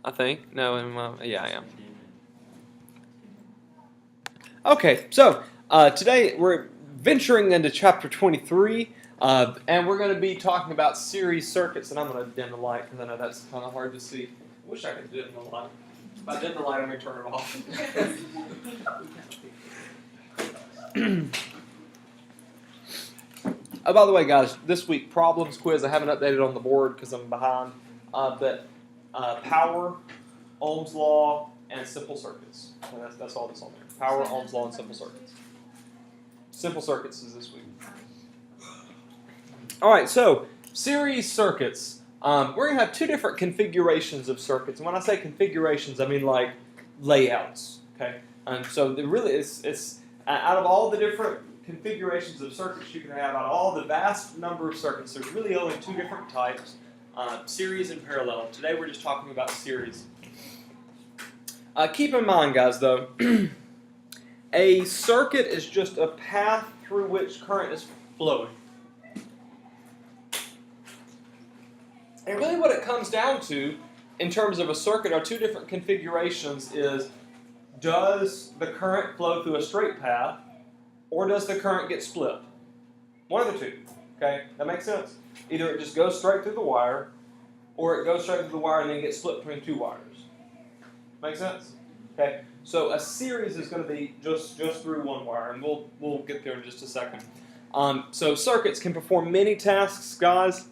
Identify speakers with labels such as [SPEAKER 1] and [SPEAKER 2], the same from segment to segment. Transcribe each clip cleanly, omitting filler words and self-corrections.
[SPEAKER 1] I think. No, yeah, I am. Okay, so today we're venturing into chapter 23, and we're going to be talking about series circuits. And I'm going to dim the light because I know that's kind of hard to see. I wish I could dim the light. If I dim the light, I'm going to turn it off. Oh, by the way, guys, this week problems quiz I haven't updated on the board because I'm behind. But power, Ohm's law, and simple circuits. And that's all that's on there. Power, Ohm's law, and simple circuits. Simple circuits is this week. All right, so series circuits. We're going to have two different configurations of circuits. And when I say configurations, I mean like layouts. Okay, so it's out of all the different configurations of circuits you can have, out of all the vast number of circuits, there's really only two different types: series and parallel. Today we're just talking about series. Keep in mind, guys, though, a circuit is just a path through which current is flowing. And really what it comes down to, in terms of a circuit, are two different configurations is, does the current flow through a straight path, or does the current get split? One of the two. Okay, that makes sense? Either it just goes straight through the wire, or it goes straight through the wire and then gets split between two wires. Make sense? Okay, so a series is going to be just through one wire, and we'll get there in just a second. So circuits can perform many tasks, guys,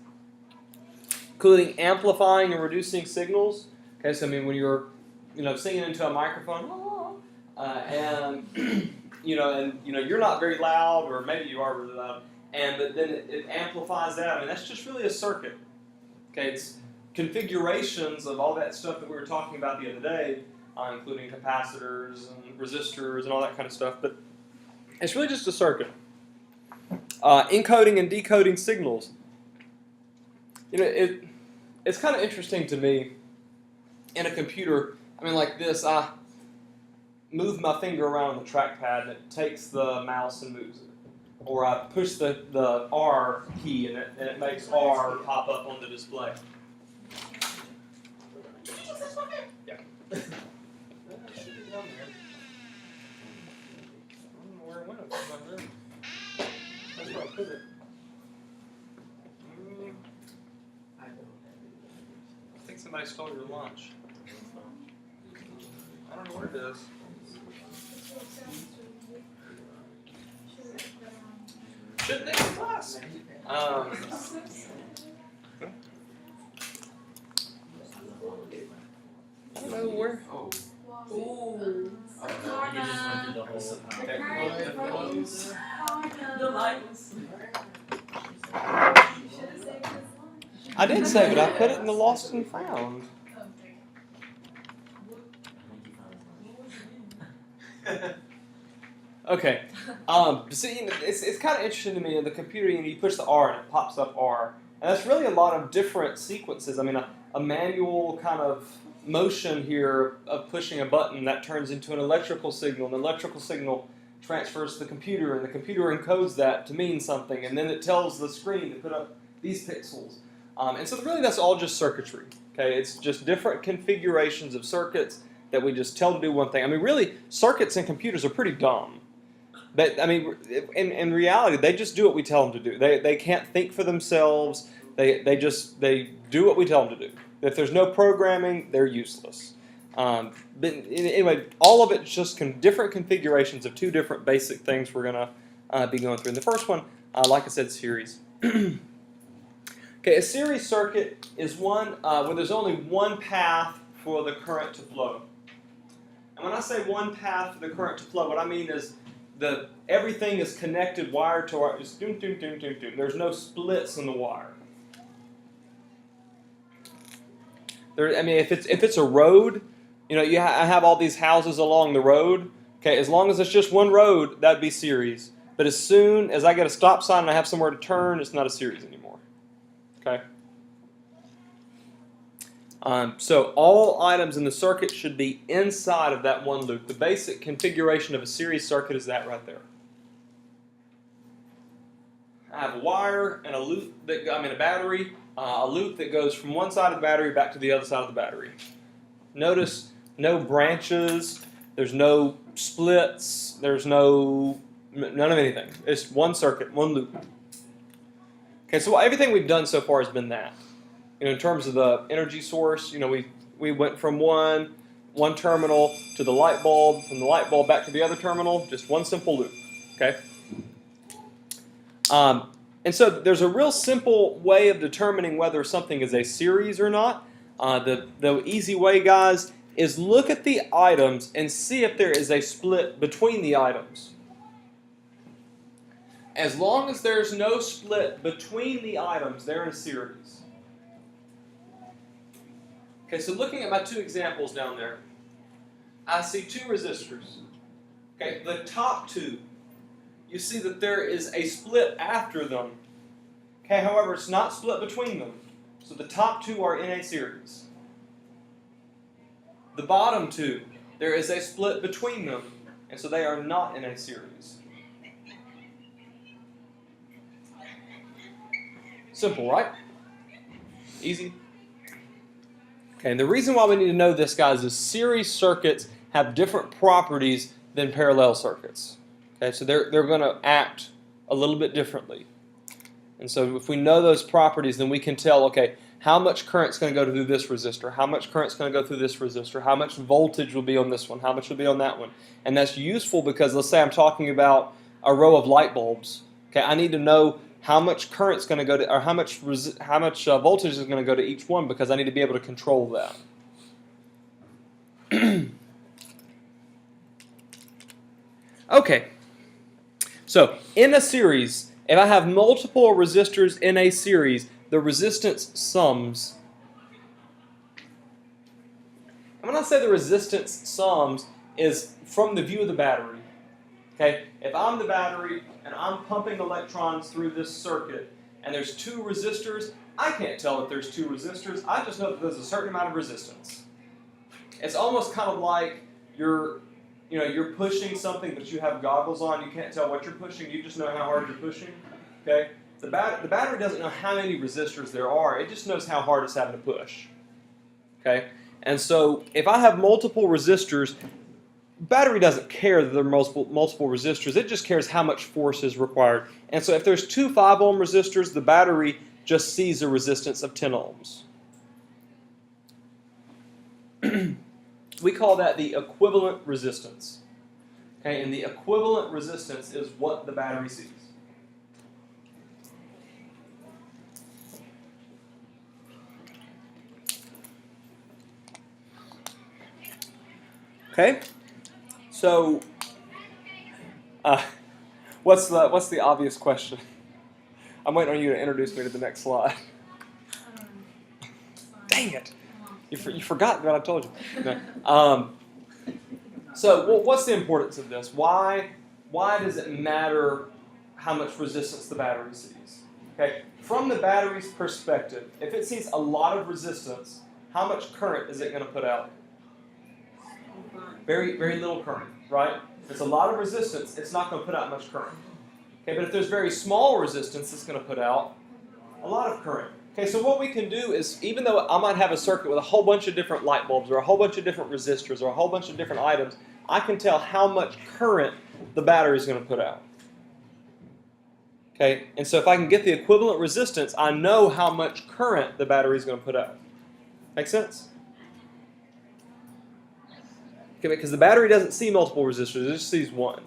[SPEAKER 1] including amplifying and reducing signals. Okay, so I mean when you're singing into a microphone, and you're not very loud, or maybe you are really loud, but then it amplifies that. I mean that's just really a circuit. Okay, it's configurations of all that stuff that we were talking about the other day, including capacitors and resistors and all that kind of stuff. But it's really just a circuit. Encoding and decoding signals. It's kind of interesting to me in a computer. I mean, like this, I move my finger around the trackpad and it takes the mouse and moves it. Or I push the R key and it makes R pop up on the display. Yeah. I don't know where it went. That's where I put it. I think somebody stole your lunch. I don't know where it is. Shouldn't they be class? I don't know where. Ooh. I did save it. I put it in the lost and found. Okay. See, it's kind of interesting to me in the computer. You push the R and it pops up R, and that's really a lot of different sequences. I mean, a manual kind of motion here of pushing a button that turns into an electrical signal. An electrical signal transfers to the computer, and the computer encodes that to mean something, and then it tells the screen to put up these pixels. And so really that's all just circuitry. Okay, it's just different configurations of circuits that we just tell to do one thing. I mean, really, circuits in computers are pretty dumb. But I mean, in reality, they just do what we tell them to do. They can't think for themselves. They do what we tell them to do. If there's no programming, they're useless. But anyway, all of it's just different configurations of two different basic things we're going to be going through. And the first one, like I said, series. Okay, a series circuit is one where there's only one path for the current to flow. And when I say one path for the current to flow, what I mean is everything is connected wire to wire. Just doom, doom, doom, doom, doom. There's no splits in the wire. If it's a road, I have all these houses along the road. Okay, as long as it's just one road, that'd be series. But as soon as I get a stop sign and I have somewhere to turn, it's not a series anymore. Okay. So all items in the circuit should be inside of that one loop. The basic configuration of a series circuit is that right there. I have a wire and a loop a battery, a loop that goes from one side of the battery back to the other side of the battery. Notice no branches, there's no splits, there's none of anything. It's one circuit, one loop. Okay, so everything we've done so far has been that. In terms of the energy source, we went from one terminal to the light bulb, from the light bulb back to the other terminal, just one simple loop. Okay. And so there's a real simple way of determining whether something is a series or not. The easy way, guys, is look at the items and see if there is a split between the items. As long as there's no split between the items, they're in a series. Okay, so looking at my two examples down there, I see two resistors. Okay, the top two, you see that there is a split after them. Okay, however, it's not split between them. So the top two are in a series. The bottom two, there is a split between them, and so they are not in a series. Simple, right? Easy. Okay, and the reason why we need to know this, guys, is series circuits have different properties than parallel circuits. Okay, so they're going to act a little bit differently. And so if we know those properties, then we can tell, okay, how much current's going to go through this resistor, how much current's going to go through this resistor, how much voltage will be on this one, how much will be on that one. And that's useful because let's say I'm talking about a row of light bulbs. Okay, I need to know how much current's going to go to, or how much voltage is going to go to each one, because I need to be able to control that. Okay, so in a series, if I have multiple resistors in a series, the resistance sums. And when I say the resistance sums, is from the view of the battery. Okay, if I'm the battery and I'm pumping electrons through this circuit, and there's two resistors, I can't tell that there's two resistors. I just know that there's a certain amount of resistance. It's almost kind of like you're pushing something, but you have goggles on. You can't tell what you're pushing. You just know how hard you're pushing. Okay, the battery doesn't know how many resistors there are. It just knows how hard it's having to push. Okay, and so if I have multiple resistors, battery doesn't care that there are multiple resistors. It just cares how much force is required. And so if there's two 5-ohm resistors, the battery just sees a resistance of 10 ohms. We call that the equivalent resistance. Okay, and the equivalent resistance is what the battery sees. Okay, so what's the obvious question? I'm waiting on you to introduce me to the next slide. Dang it! You forgot what I told you. No. So what's the importance of this? Why does it matter how much resistance the battery sees? Okay, from the battery's perspective, if it sees a lot of resistance, how much current is it going to put out? Very, very little current, right? If it's a lot of resistance, it's not going to put out much current. Okay, but if there's very small resistance, it's going to put out a lot of current. Okay, so what we can do is, even though I might have a circuit with a whole bunch of different light bulbs or a whole bunch of different resistors or a whole bunch of different items, I can tell how much current the battery is going to put out. Okay, and so if I can get the equivalent resistance, I know how much current the battery is going to put out. Make sense? Okay, because the battery doesn't see multiple resistors, it just sees one.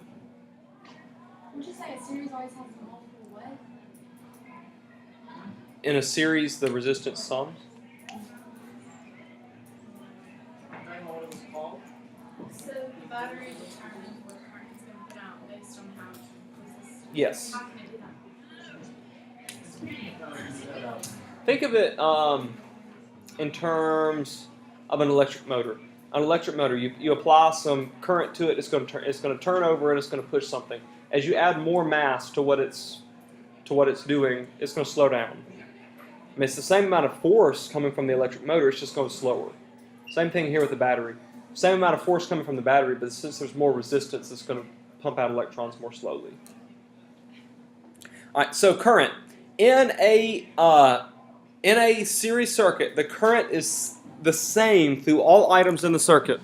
[SPEAKER 2] Would you say a series always has multiple what?
[SPEAKER 1] In a series, the resistance sums.
[SPEAKER 2] So the battery determines what current it's going to put out based on how much resistance.
[SPEAKER 1] Yes.
[SPEAKER 2] How can it do that?
[SPEAKER 1] Think of it in terms of an electric motor. An electric motor, you apply some current to it, it's going to turn over and it's going to push something. As you add more mass to what it's doing, it's going to slow down. I mean, it's the same amount of force coming from the electric motor, it's just going slower. Same thing here with the battery. Same amount of force coming from the battery, but since there's more resistance, it's going to pump out electrons more slowly. All right, so current. In a series circuit, the current is the same through all items in the circuit.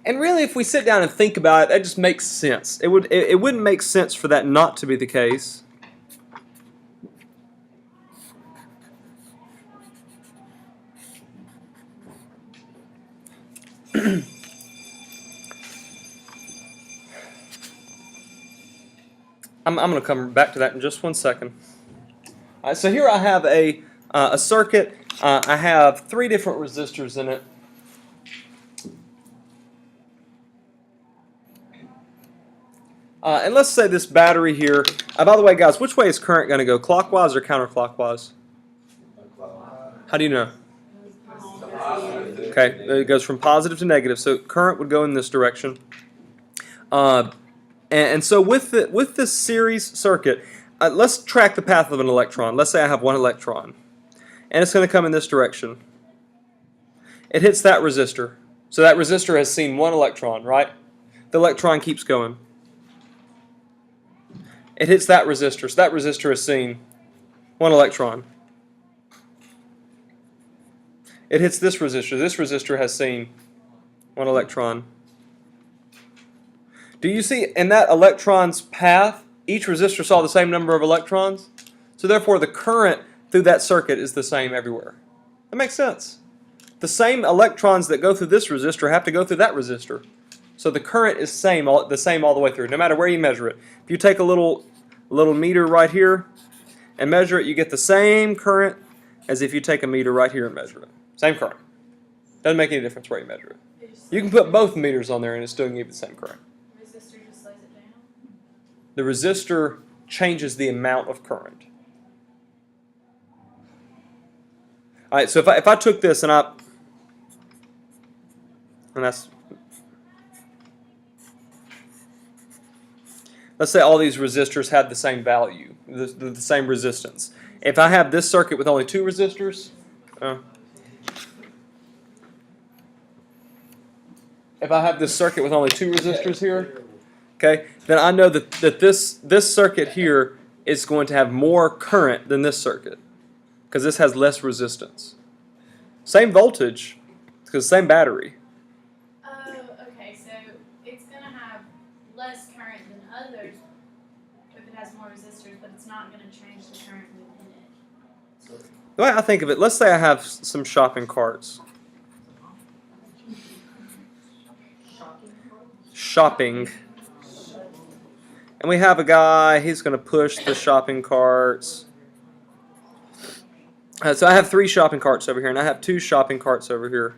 [SPEAKER 1] And really, if we sit down and think about it, that just makes sense. It wouldn't make sense for that not to be the case. I'm going to come back to that in just one second. All right, so here I have a circuit. I have 3 different resistors in it. And let's say this battery here. By the way, guys, which way is current going to go? Clockwise or counterclockwise? How do you know? Okay, it goes from positive to negative, so current would go in this direction. And so with this series circuit, let's track the path of an electron. Let's say I have 1 electron, and it's going to come in this direction. It hits that resistor. So that resistor has seen 1 electron, right? The electron keeps going. It hits that resistor. So that resistor has seen 1 electron. It hits this resistor. This resistor has seen 1 electron. Do you see in that electron's path, each resistor saw the same number of electrons? So therefore the current through that circuit is the same everywhere. That makes sense. The same electrons that go through this resistor have to go through that resistor. So the current is the same all the way through, no matter where you measure it. If you take a little meter right here and measure it, you get the same current as if you take a meter right here and measure it. Same current. Doesn't make any difference where you measure it. You can put both meters on there and it's still going to give you the same current.
[SPEAKER 2] Resistor just slows it down?
[SPEAKER 1] The resistor changes the amount of current. Alright, so if I took this and that's, let's say all these resistors had the same value, the same resistance. If I have this circuit with only 2 resistors, if I have this circuit with only 2 resistors here, okay, then I know that this circuit here is going to have more current than this circuit because this has less resistance. Same voltage because same battery.
[SPEAKER 2] Oh, okay, so it's going to have less current than others if it has more resistors, but it's not going to change the current within it.
[SPEAKER 1] The way I think of it, let's say I have some shopping carts. Shopping. And we have a guy, he's going to push the shopping carts. So I have 3 shopping carts over here, and I have 2 shopping carts over here.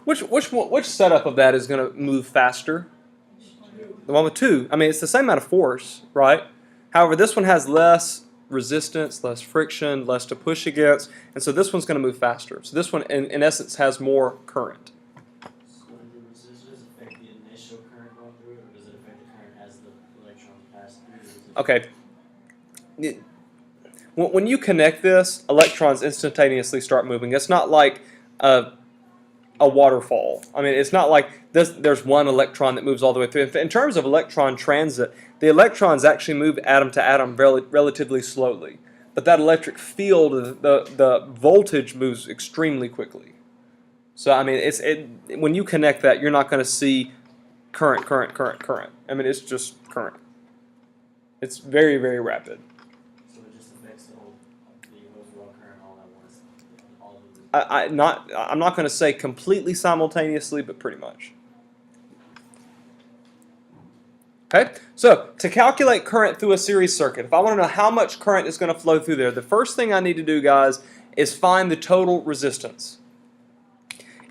[SPEAKER 1] Which setup of that is going to move faster? The one with 2. I mean, it's the same amount of force, right? However, this one has less resistance, less friction, less to push against, and so this one's going to move faster. So this one, in essence, has more current.
[SPEAKER 3] So do the resistors affect the initial current going through it, or does it affect the current as the electrons pass through?
[SPEAKER 1] Okay. When you connect this, electrons instantaneously start moving. It's not like a waterfall. I mean, it's not like there's 1 electron that moves all the way through. In terms of electron transit, the electrons actually move atom to atom relatively slowly. But that electric field, the voltage moves extremely quickly. So, I mean, when you connect that, you're not going to see current. I mean, it's just current. It's very, very rapid.
[SPEAKER 3] So it just affects the overall current all at once?
[SPEAKER 1] I'm not going to say completely simultaneously, but pretty much. Okay, so to calculate current through a series circuit, if I want to know how much current is going to flow through there, the first thing I need to do, guys, is find the total resistance.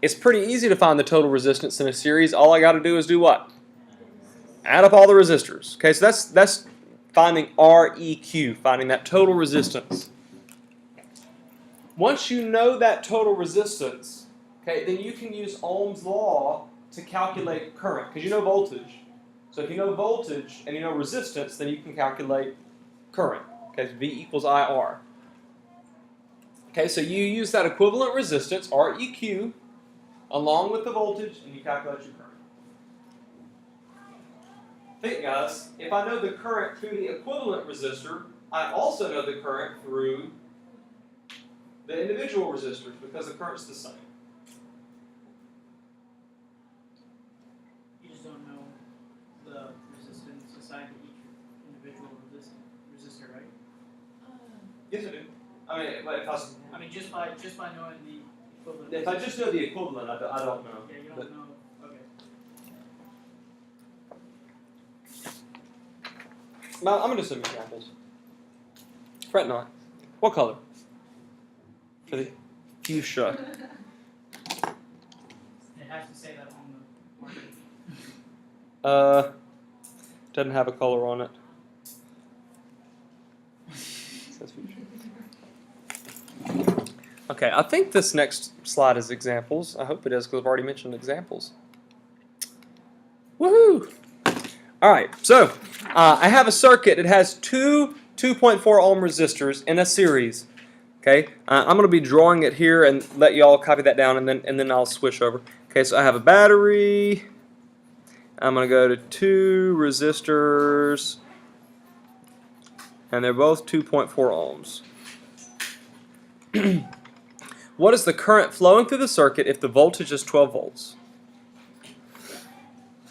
[SPEAKER 1] It's pretty easy to find the total resistance in a series. All I got to do is do what? Add up all the resistors. Okay, so that's finding Req, finding that total resistance. Once you know that total resistance, okay, then you can use Ohm's law to calculate current, because you know voltage. So if you know voltage and you know resistance, then you can calculate current. Okay, so V equals IR. Okay, so you use that equivalent resistance, Req, along with the voltage, and you calculate your current. Think, guys, if I know the current through the equivalent resistor, I also know the current through the individual resistors because the current's the same.
[SPEAKER 4] You just don't know the resistance assigned to each individual resistor, right?
[SPEAKER 1] Yes, I do. I mean,
[SPEAKER 4] I mean, just by knowing the equivalent.
[SPEAKER 1] if I just know the equivalent, I don't know.
[SPEAKER 4] Yeah, you don't
[SPEAKER 1] But-
[SPEAKER 4] know. Okay.
[SPEAKER 1] Now, I'm going to do some examples. Fret not. What color? For the fuchsia.
[SPEAKER 4] It has to say that on the market.
[SPEAKER 1] Doesn't have a color on it. Says fuchsia. Okay, I think this next slide is examples. I hope it is because I've already mentioned examples. Woohoo! All right, so I have a circuit. It has two 2.4 ohm resistors in a series. Okay, I'm going to be drawing it here and let you all copy that down, and then I'll switch over. Okay, so I have a battery. I'm going to go to two resistors, and they're both 2.4 ohms. What is the current flowing through the circuit if the voltage is 12 volts?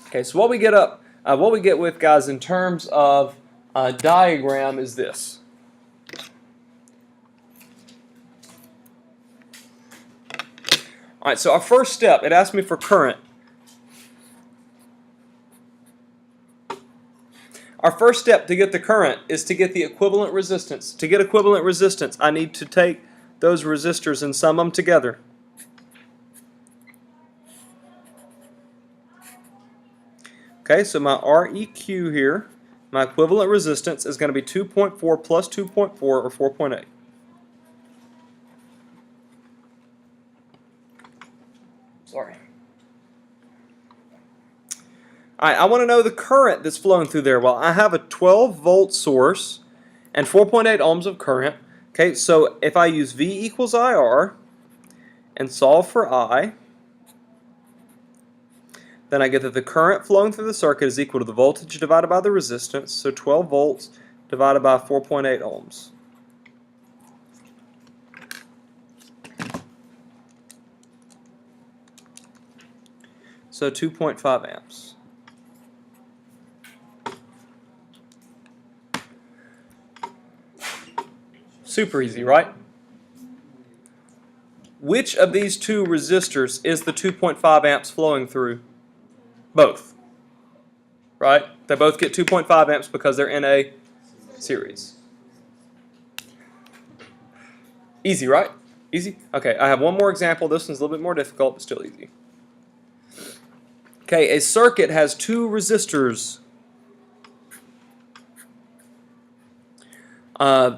[SPEAKER 1] Okay, so what we get with, guys, in terms of diagram is this. All right, so our first step, it asked me for current. Our first step to get the current is to get the equivalent resistance. To get equivalent resistance, I need to take those resistors and sum them together. Okay, so my REQ here, my equivalent resistance is going to be 2.4 plus 2.4 or 4.8. Sorry. Alright, I want to know the current that's flowing through there. Well, I have a 12 volt source and 4.8 ohms of current. Okay, so if I use V equals IR and solve for I, then I get that the current flowing through the circuit is equal to the voltage divided by the resistance, so 12 volts divided by 4.8 ohms. So 2.5 amps. Super easy, right? Which of these two resistors is the 2.5 amps flowing through? Both. Right? They both get 2.5 amps because they're in a series. Easy, right? Easy? Okay, I have one more example. This one's a little bit more difficult, but still easy. Okay, a circuit has two resistors.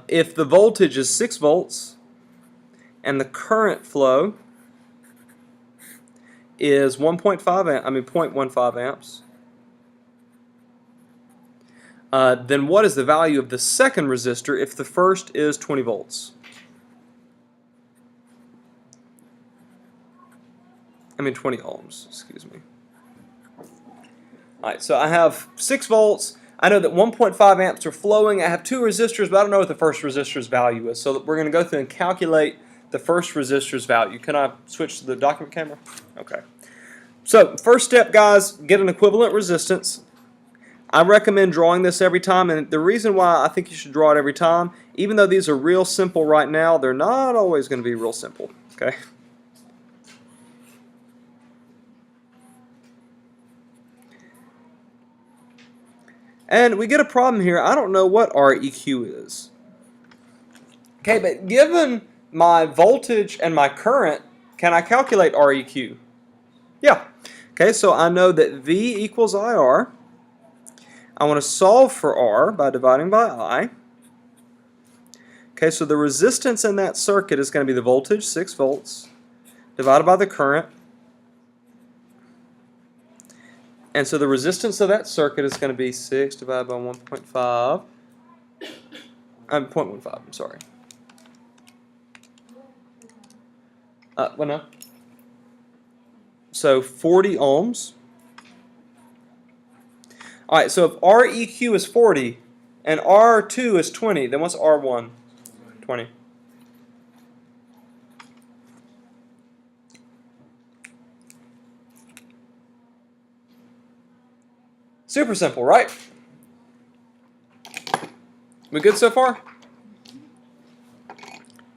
[SPEAKER 1] If the voltage is 6 volts and the current flow is 0.15 amps, then what is the value of the second resistor if the first is 20 volts? 20 ohms, excuse me. Alright, so I have 6 volts. I know that 1.5 amps are flowing. I have two resistors, but I don't know what the first resistor's value is. So we're going to go through and calculate the first resistor's value. Can I switch to the document camera? Okay. So first step, guys, get an equivalent resistance. I recommend drawing this every time, and the reason why I think you should draw it every time, even though these are real simple right now, they're not always going to be real simple. Okay. And we get a problem here. I don't know what REQ is. Okay, but given my voltage and my current, can I calculate REQ? Yeah. Okay, so I know that V equals IR. I want to solve for R by dividing by I. Okay, so the resistance in that circuit is going to be the voltage, 6 volts, divided by the current. And so the resistance of that circuit is going to be 6 divided by 1.5. 0.15, I'm sorry. Well, no. So 40 ohms. Alright, so if REQ is 40 and R2 is 20. Then what's R1? 20. Super simple, right? We good so far?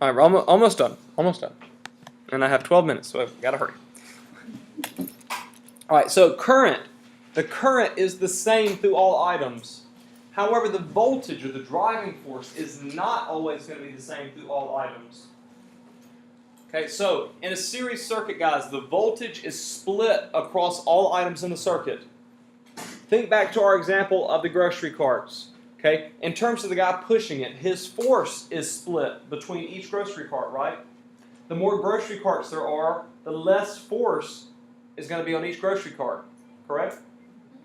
[SPEAKER 1] All right, we're almost done. Almost done. And I have 12 minutes, so I've got to hurry. All right, so current. The current is the same through all items. However, the voltage or the driving force is not always going to be the same through all items. Okay, so in a series circuit, guys, the voltage is split across all items in the circuit. Think back to our example of the grocery carts. Okay, in terms of the guy pushing it, his force is split between each grocery cart, right? The more grocery carts there are, the less force is going to be on each grocery cart, correct?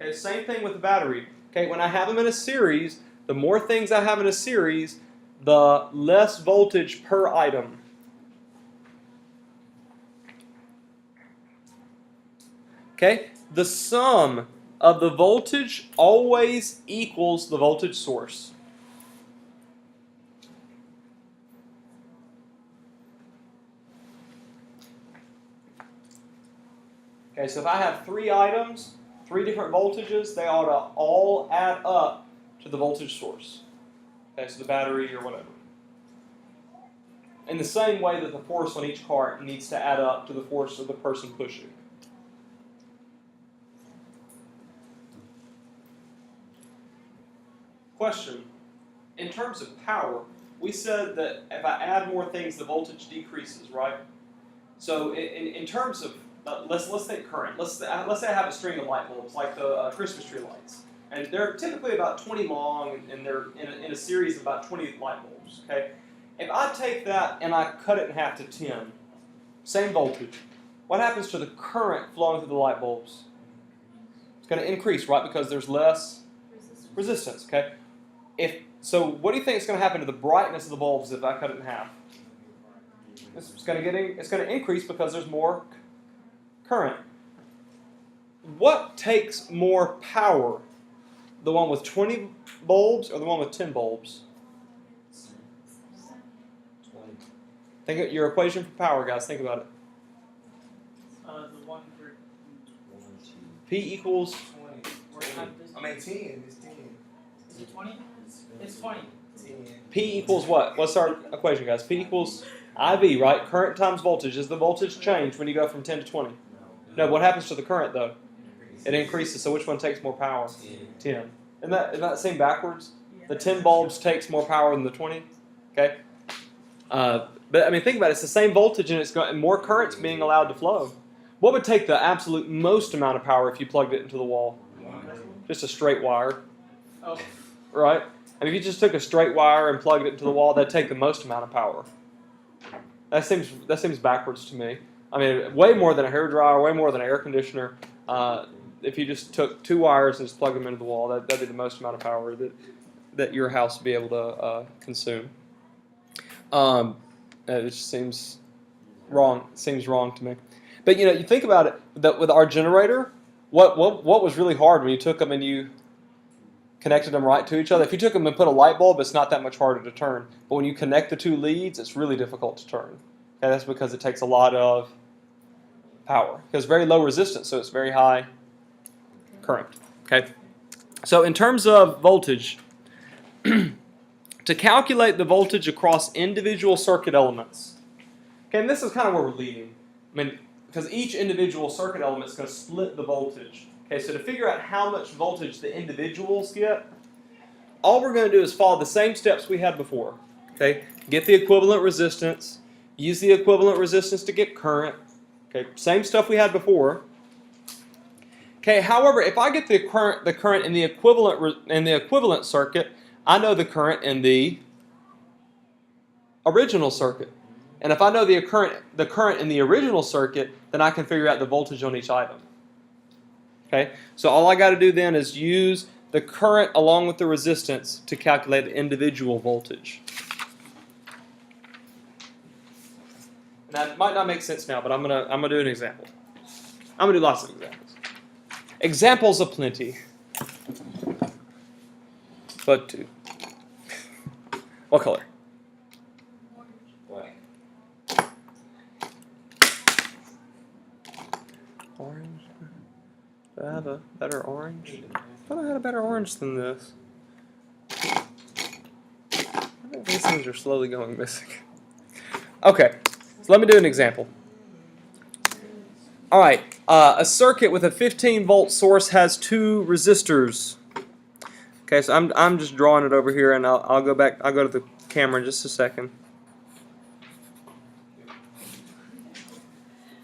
[SPEAKER 1] Okay, same thing with the battery. Okay, when I have them in a series, the more things I have in a series, the less voltage per item. Okay, the sum of the voltage always equals the voltage source. Okay, so if I have 3 items, 3 different voltages, they ought to all add up to the voltage source. Okay, so the battery or whatever. In the same way that the force on each cart needs to add up to the force of the person pushing. Question. In terms of power, we said that if I add more things, the voltage decreases, right? So in terms of, let's think current. Let's say I have a string of light bulbs, like the Christmas tree lights. And they're typically about 20 long, and they're in a series of about 20 light bulbs, okay? If I take that and I cut it in half to 10, same voltage, what happens to the current flowing through the light bulbs? It's going to increase, right? Because there's less resistance, okay? So what do you think is going to happen to the brightness of the bulbs if I cut it in half? It's going to increase because there's more current. What takes more power? The one with 20 bulbs or the one with 10 bulbs? Think of your equation for power, guys. Think about it.
[SPEAKER 4] The one for
[SPEAKER 1] P equals
[SPEAKER 4] 20.
[SPEAKER 5] I mean 10. It's 10.
[SPEAKER 4] Is it 20? It's 20.
[SPEAKER 5] 10.
[SPEAKER 1] P equals what? What's our equation, guys? P equals IV, right? Current times voltage. Is the voltage change when you go from 10 to 20? No, what happens to the current, though? It increases, so which one takes more power? 10. Isn't that seem backwards? The 10 bulbs takes more power than the 20? Okay? But, I mean, think about it. It's the same voltage, and it's got more current's being allowed to flow. What would take the absolute most amount of power if you plugged it into the wall? Just a straight wire.
[SPEAKER 4] Oh.
[SPEAKER 1] Right? And if you just took a straight wire and plugged it into the wall, that'd take the most amount of power. That seems backwards to me. I mean, way more than a hairdryer, way more than an air conditioner. If you just took 2 wires and just plugged them into the wall, that'd be the most amount of power that your house would be able to consume. It just seems wrong. It seems wrong to me. But you think about it. That with our generator, what was really hard when you took them and you connected them right to each other? If you took them and put a light bulb, it's not that much harder to turn. But when you connect the 2 leads, it's really difficult to turn. Okay, that's because it takes a lot of power. Because very low resistance, so it's very high current. Okay. So in terms of voltage, to calculate the voltage across individual circuit elements. Okay, and this is kind of where we're leading. I mean, because each individual circuit element is going to split the voltage. Okay, so to figure out how much voltage the individuals get, all we're going to do is follow the same steps we had before. Okay, get the equivalent resistance, use the equivalent resistance to get current. Okay, same stuff we had before. Okay, however, if I get the current in the equivalent circuit, I know the current in the original circuit. And if I know the current in the original circuit, then I can figure out the voltage on each item. Okay, so all I got to do then is use the current along with the resistance to calculate the individual voltage. And that might not make sense now, but I'm gonna do an example. I'm gonna do lots of examples. Examples aplenty, but 2. What color?
[SPEAKER 2] Orange.
[SPEAKER 1] Orange. Do I have a better orange? I thought I had a better orange than this. I think these things are slowly going missing. Okay, so let me do an example. All right, a circuit with a 15-volt source has 2 resistors. Okay, so I'm just drawing it over here, and I'll go back. I'll go to the camera in just a second.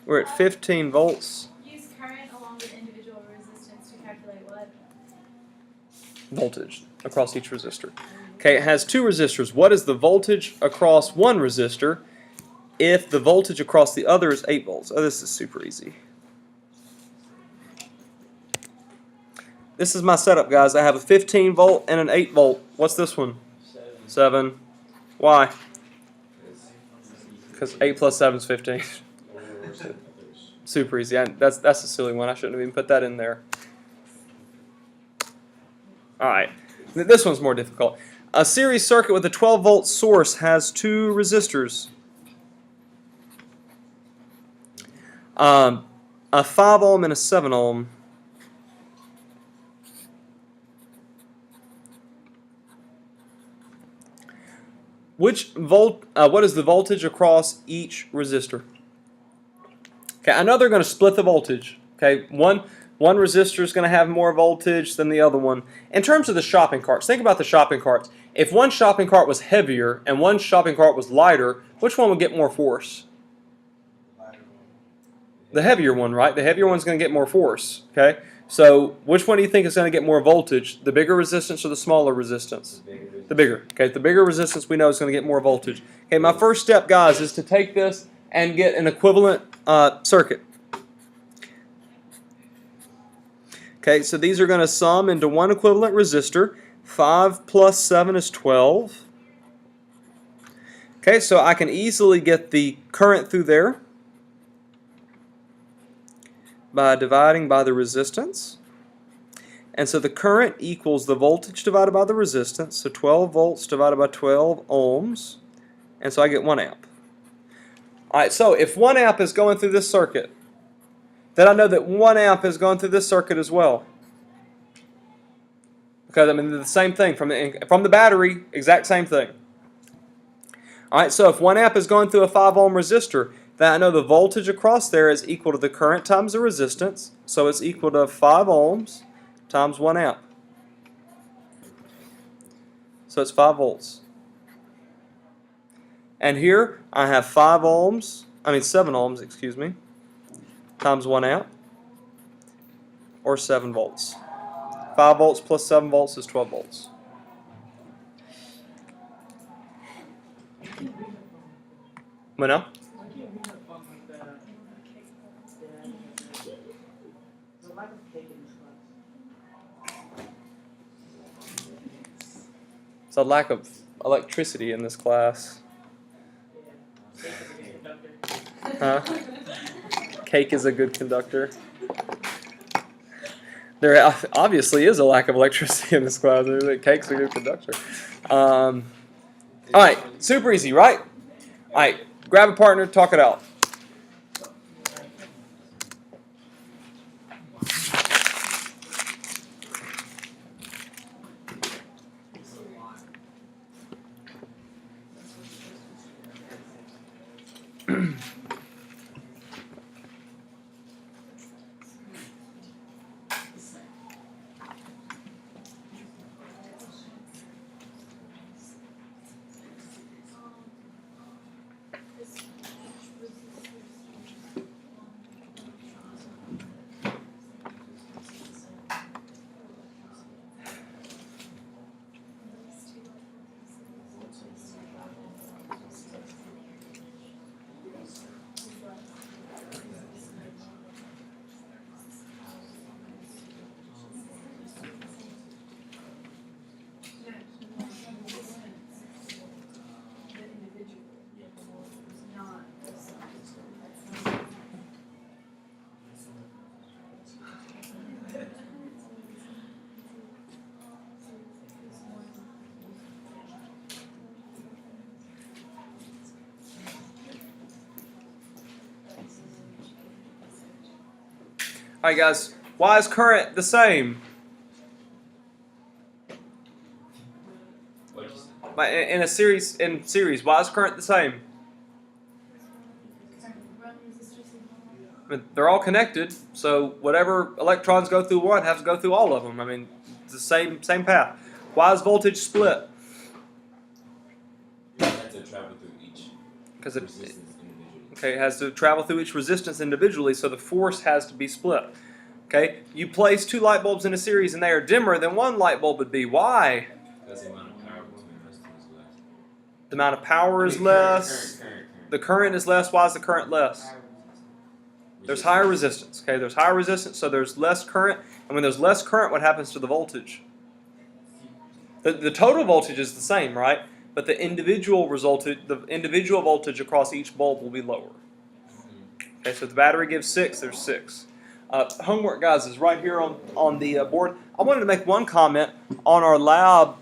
[SPEAKER 1] We're at 15 volts.
[SPEAKER 2] Use current along with individual resistance to calculate what?
[SPEAKER 1] Voltage across each resistor. Okay, it has 2 resistors. What is the voltage across one resistor if the voltage across the other is 8 volts? Oh, this is super easy. This is my setup, guys. I have a 15 volt and an 8 volt. What's this one? 7. Why? Because 8 plus 7 is 15. Super easy. That's a silly one. I shouldn't have even put that in there. All right. This one's more difficult. A series circuit with a 12-volt source has 2 resistors. A 5 ohm and a 7 ohm. What is the voltage across each resistor? Okay, I know they're going to split the voltage. Okay, one resistor is going to have more voltage than the other one. In terms of the shopping carts, think about the shopping carts. If one shopping cart was heavier and one shopping cart was lighter, which one would get more force? The heavier one, right? The heavier one's going to get more force. Okay, so which one do you think is going to get more voltage? The bigger resistance or the smaller resistance? The bigger. Okay, the bigger resistance we know is going to get more voltage. Okay, my first step, guys, is to take this and get an equivalent circuit. Okay, so these are going to sum into one equivalent resistor. 5 plus 7 is 12. Okay, so I can easily get the current through there by dividing by the resistance. And so the current equals the voltage divided by the resistance. So 12 volts divided by 12 ohms. And so I get 1 amp. Alright, so if 1 amp is going through this circuit, then I know that 1 amp is going through this circuit as well. Because I mean, the same thing. From the battery, exact same thing. Alright, so if 1 amp is going through a 5 ohm resistor, then I know the voltage across there is equal to the current times the resistance. So it's equal to 5 ohms times 1 amp. So it's 5 volts. And here I have 7 ohms, excuse me, times 1 amp, or 7 volts. 5 volts plus 7 volts is 12 volts. What now?
[SPEAKER 4] Why can't we have fun like that? There's a lack of cake in this class.
[SPEAKER 1] It's a lack of electricity in this class.
[SPEAKER 4] Yeah. Cake is a good conductor.
[SPEAKER 1] Huh? Cake is a good conductor. There obviously is a lack of electricity in this class. Cake's a good conductor. Alright, super easy, right? Alright, grab a partner, talk it out. Alright guys, why is current the same?
[SPEAKER 5] What'd you say?
[SPEAKER 1] In series, why is current the same?
[SPEAKER 2] Run resistors equal.
[SPEAKER 1] I mean, they're all connected, so whatever electrons go through one have to go through all of them. I mean, it's the same path. Why is voltage split?
[SPEAKER 5] You have to travel through each
[SPEAKER 1] Because
[SPEAKER 5] resistance individually.
[SPEAKER 1] it has to travel through each resistance individually, so the force has to be split. Okay, you place two light bulbs in a series and they are dimmer than one light bulb would be. Why?
[SPEAKER 5] That's the amount of power between those two is less.
[SPEAKER 1] The amount of power is
[SPEAKER 5] I mean,
[SPEAKER 1] less.
[SPEAKER 5] Current.
[SPEAKER 1] The current is less. Why is the current less? There's higher resistance. Okay, there's higher resistance, so there's less current. And when there's less current, what happens to the voltage? The total voltage is the same, right? But the individual voltage across each bulb will be lower. Okay, so if the battery gives 6, there's 6. Homework, guys, is right here on the board. I wanted to make one comment on our lab